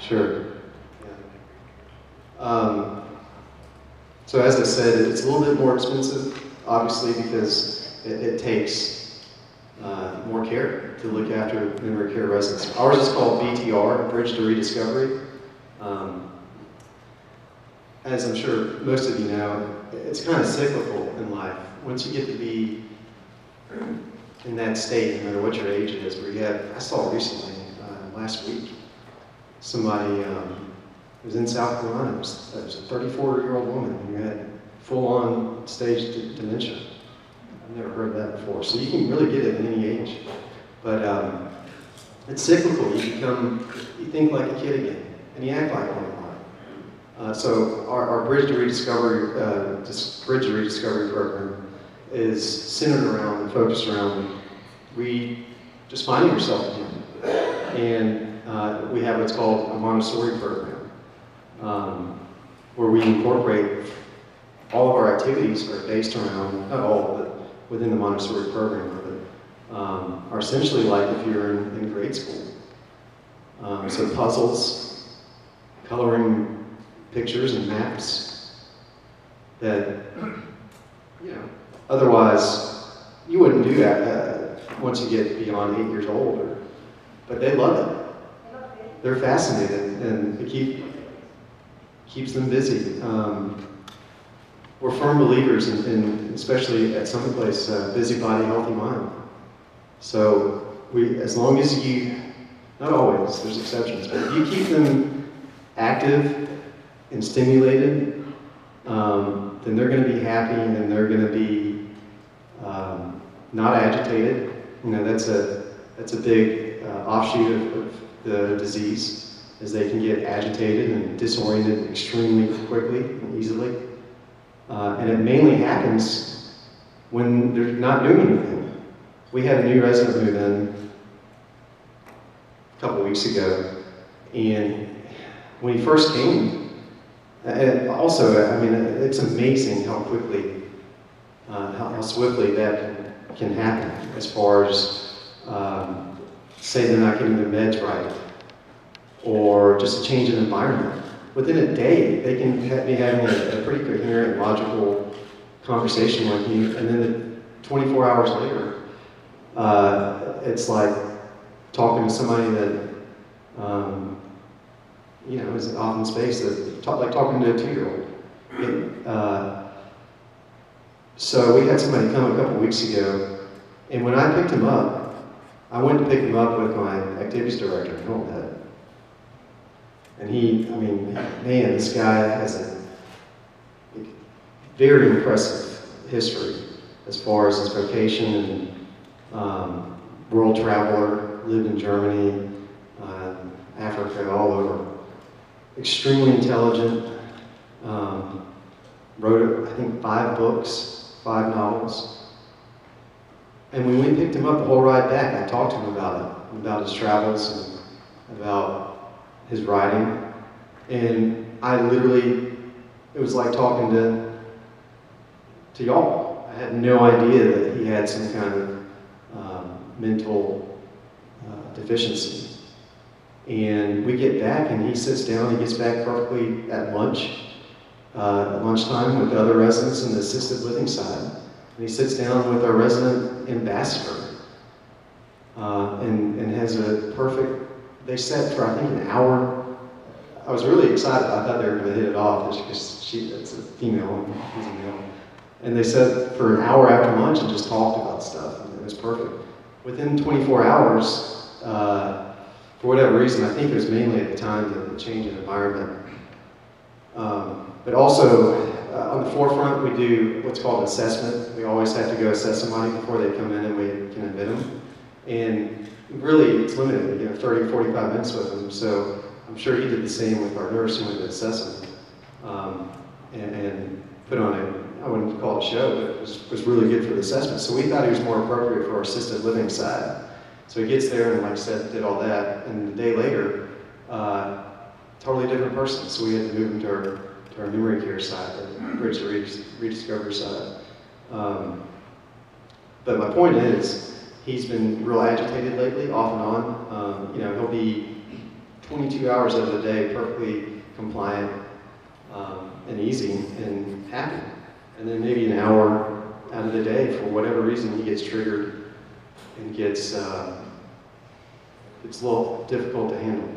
Sure. Yeah. So as I said, it's a little bit more expensive, obviously, because it takes more care to look after memory care residents. Ours is called BTR, Bridge to Rediscovery. As I'm sure most of you know, it's kind of cyclical in life. Once you get to be in that state, no matter what your age is, where you have, I saw recently, last week, somebody was in South Carolina. It was a 34-year-old woman who had full-on stage dementia. I've never heard that before. So you can really get it at any age. But it's cyclical. You think like a kid again, and you act like one again. So our Bridge to Rediscovery, Bridge to Rediscovery program is centered around and focused around just finding yourself again. And we have what's called a Montessori program, where we incorporate all of our activities are based around, not all, but within the Montessori program of it, are essentially like if you're in grade school. So puzzles, coloring pictures and maps that, otherwise you wouldn't do that once you get beyond 8 years old. But they love it. They're fascinated, and it keeps them busy. We're firm believers in especially at some place, busy body, healthy mind. So as long as not always, there's exceptions, but if you keep them active and stimulated, then they're going to be happy, and they're going to be not agitated. That's a big offshoot of the disease, is they can get agitated and disoriented extremely quickly and easily. And it mainly happens when they're not doing anything. We had a new resident move in a couple weeks ago, and when he first came, and also, it's amazing how quickly, how swiftly that can happen as far as, say they're not getting their meds right, or just a change in environment. Within a day, they can be having a pretty coherent, logical conversation with you, and then 24 hours later, it's like talking to somebody that, is off in space, like talking to a 2-year-old. So we had somebody come a couple weeks ago, and when I picked him up, I went to pick him up with my activities director, Hilton Head. And man, this guy has a very impressive history as far as his vocation, and world traveler, lived in Germany, Africa, all over. Extremely intelligent, wrote, I think, 5 books, 5 novels. And when we picked him up the whole ride back, I talked to him about his travels and about his writing. And it was like talking to y'all. I had no idea that he had some kind of mental deficiency. And we get back, and he sits down, he gets back perfectly at lunchtime with the other residents in the assisted living side. And he sits down with our resident ambassador, and has a perfect, they sat for I think an hour. I was really excited. I thought they were going to hit it off just because it's a female and he's a male. And they sat for an hour after lunch and just talked about stuff, and it was perfect. Within 24 hours, for whatever reason, I think it was mainly at the time the change in environment. But also, on the forefront, we do what's called assessment. We always have to go assess somebody before they come in and we can admit them. And really, it's limited, 30, 45 minutes with them. So I'm sure he did the same with our nurse who went to assess him. And put on I wouldn't call it a show, but it was really good for the assessment. So we thought he was more appropriate for our assisted living side. So he gets there and, like I said, did all that, and a day later, totally different person. So we had to move him to our memory care side, the Bridge to Rediscovery side. But my point is, he's been real agitated lately, off and on. He'll be 22 hours of the day perfectly compliant and easy and happy. And then maybe an hour out of the day, for whatever reason, he gets triggered and it's a little difficult to handle.